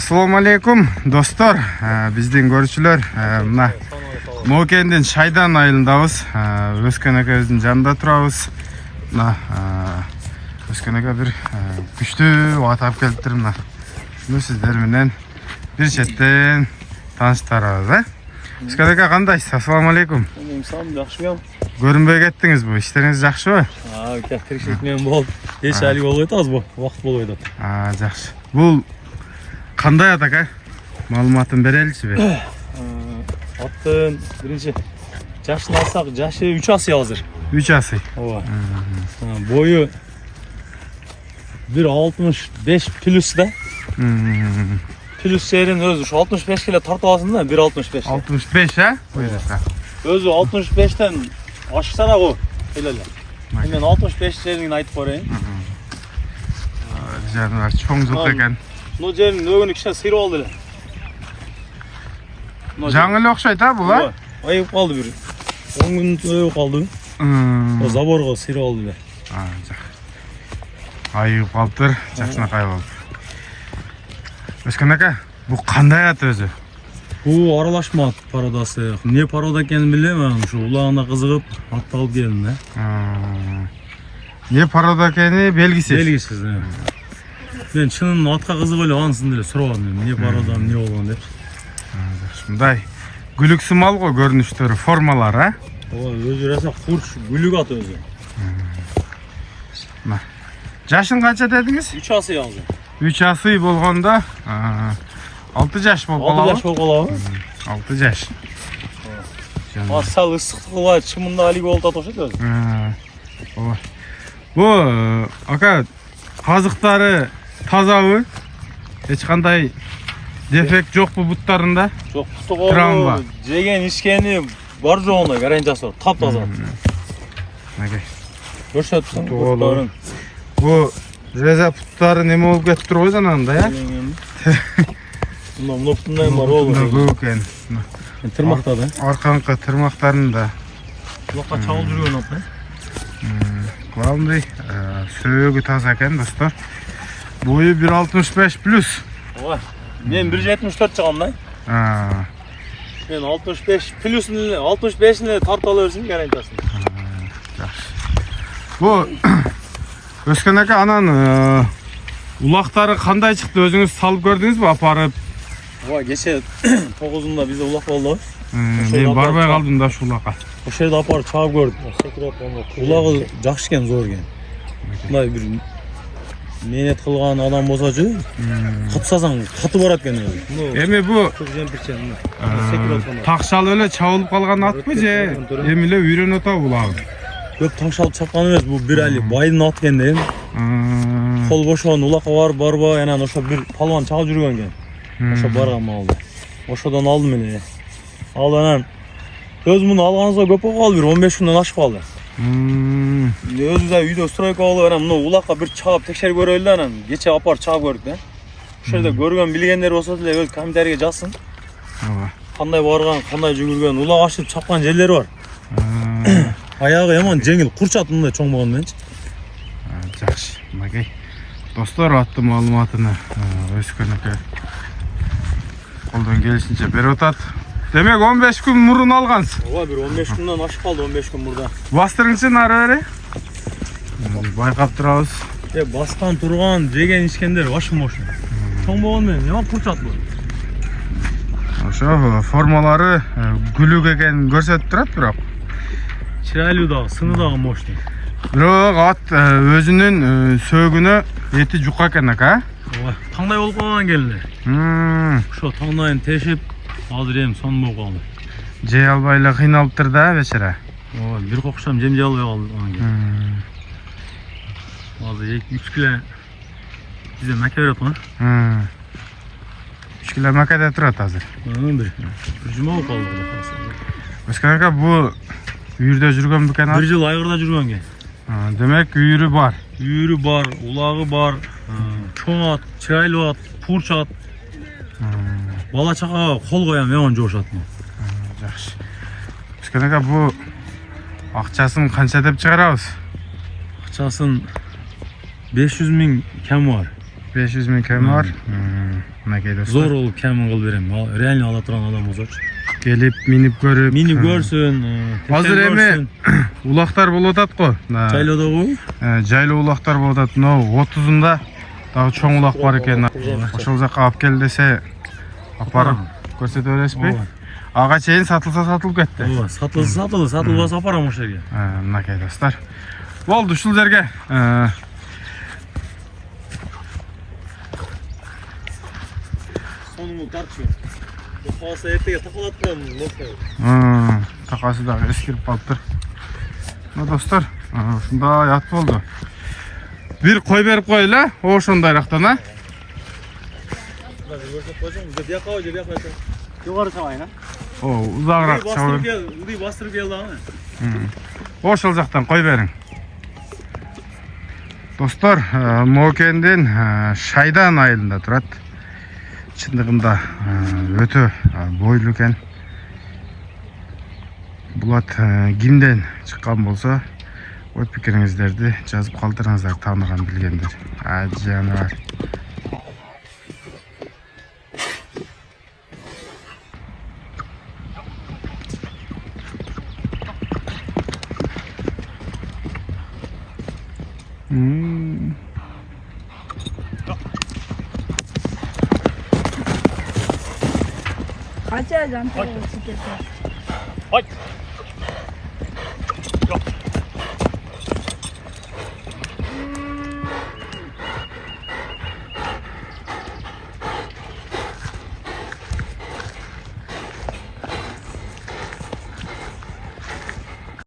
Assalamu alaikum dostlar. Биздин көрүүчүлөр мына Мокендин Шайдан айылындабыз. Өскөн экебиздин жанында турабыз. Мына Өскөн эке бир күчтүү ат алып келиптир мына. Мына сиздер менен бир четтен тааныштырабыз, Өскөн эке кандайсыз? Assalamu alaikum. Салам, жакшымын. Көрүнбөй кеттиңиз бу. Иштериңиз жакшыбы? Тиричилик менен болуп, эч али болбойт азбы? Убакыт болбойт. Жакшы. Бул кандай ат ака? Маалыматын береличи бе? Аттын биринчи жашын алсак, жашы 3 асый азыр. 3 асый. Ооба. Бою 1.65 плюс да. Плюс серин өзү ушу 65 келе тартып алсын да, 1.65. 65 Буюрса. Өзү 65тен ашыксара го. Элеле. Мен 65 жерин айтып коеюн. Жаныбар чоң жылкы экен. Мына жерин нөгөнү кичине сыйрып алды эле. Жаңы эле окшойт бул, Айып калды бир. 10 күн өйүп калды. Заборго сыйрып алды эле. Жак. Айып калыптыр, жакшынакай болуп. Өскөн ака, бул кандай ат өзү? Бул аралашма ат пародасы. Не порода экенин билбейм, анан ушу улагына кызыгып атты алып келдим да. Не порода экени белгисиз. Белгисиз. Мен чынын атка кызыгып эле ансын деле сурабадым. Не порода, эмне болгон деп. Мындай гүлүксүмал го көрүнүштөрү, формалар, Ооба, өзү раса курч, гүлүк ат өзү. Жашын канча дедиңиз? 3 асый азыр. 3 асый болгондо 6 жаш болуп 6 калабы? жаш болуп калабы? 6 жаш. Сал ысыктыгы чымында алиги болуп атат окшойт өзү. Ооба. Бу ака казыктары тазабы? Эч кандай дефект жокпу буттарында? Жок, Травма. путугу жеген ишкени бар жогунда гарантиясы бар. Таптаза. Мынакей. Көрсөтсөң Путугу. буттарын. Бу реза путтары неме болуп кетип турбайбы жанагында, Мына буттундай бар ол. Көп экен. Тырмакта да. Арканкы тырмактарында. Булакка чабылып жүргөн ат да. Главный сөөгү таза экен достор. Бою 1.65 плюс. Ооба. Мен 1.74 чыгам да. Мен 65 плюсын 65-ни тартып ала берсин гарантиясын. Жакшы. Бу Өскөн ака анан улактары кандай чыкты? Өзүңүз салып көрдүңүзбү, апарып? Ооба, кече 9-ында бизде улак болду. Мен барбай калдым да ушул улакка. Ошол жерде апарып чаап көрдүм. Улагы жакшы экен, зор экен. Мындай бир менет кылган адам болсочу, кытсасаң каты барат экен өзү. Эми бу такшалып эле чабылып калган атпы же эми эле үйрөнүп атабы улагы? Көп такшалып чапкан эмес, бул бир али байдын аты экен дейм. Кол бошогон улакка барбай, анан ошо бир палван чагып жүргөн экен. Ошо барган маалда. Ошодон алдым эле. Ал анан өзү муну алганыбызга көп болуп калды, бир 15 күндөн ашып калды. Өзү да үйдө стройка болуп, анан муну улакка бир чаап текшерип көрөлү да, анан кече апарып чаап көрдүк да. Ошол жерде көргөн билгендер болсо деле өз комментарийге жазсын. Кандай барган, кандай жүгүргөн, улак ашып чапкан жерлери бар. Аягы яман жеңил, курчат мындай чоң болгондончу. Жакшы. Мынакей. Достор, аттын маалыматыны Өскөн эке колдон келишинче берип атат. Демек 15 күн мурун алгансыз. Ооба, бир 15 күндөн ашып калды, 15 күн мурда. Бастырыңызчы нары бери. Байкап турабыз. Баскан турган, жеген ишкендер ашым-ошум. Чоң болгондо яман курчат бул. Ошо формалары гүлүк экенин көрсөтүп турат, бирок чырайлуу дагы, сыны дагы мощный. Бирок ат өзүнүн сөөгүнө эти жука экен ака. Ооба, таңдай болуп калган келди. Ошо таңдайын тешип, азыр эми сон болуп калды. Жей албай эле кыйналыптыр да бечара. Ооба, бир кокушам жем жей албай калды. Азыр 2-3 киле бизде маке берет го. 3 кило македе турат азыр. Бир жума болуп калды. Өскөн ака, бу үйүрдө жүргөн бекен ат? 1 жыл айгырда жүргөн экен. Демек үйүрү бар. Үйүрү бар, улагы бар, чоң ат, чырайлуу ат, курч ат. Бала чакага кол коям, яман жошот. Жакшы. Өскөн ака, бу акчасын канча деп чыгарабыз? Акчасын 500 миң кем бар. 500 ming kemi var. Mınakey dostlar. Zor olup kemin kıl berem. Реально ала турган адам болсочу. Gelip minip görüp. Минип көрсүн, Hazır emi ulaktar bolup atat ko. Жайлоодогу. Жайлы улактар болуп атат. Мына 30'unda дагы чоң улак бар экен. Ошол жакка алып кел десе апарып көрсөтө бересизби? Ага чейин сатылса сатылып кетти. Ооба, сатылбаса апарам ошол жерге. Мынакей достор. Болду ушул жерге. Сонун тартчу. Калса эртеге такалат турам. Такасы дагы эскирип калыптыр. Достор, ушундай ат болду. Bir koy berip koyla, ошондойрактан, а? Жогору чабайын, а? О, узагыраак чабып. Удий бастырып келди аны. Ошол жактан кой бериң. Достор, Моокендин Шайдан айылында турат. Чындыгында өтө бойлуу экен. Бул ат кимден чыккан болсо, ой пикириңиздерди жазып калтырыңыздар, тааныган билгендер. Жаныбар. Хотя, Антон, Ой.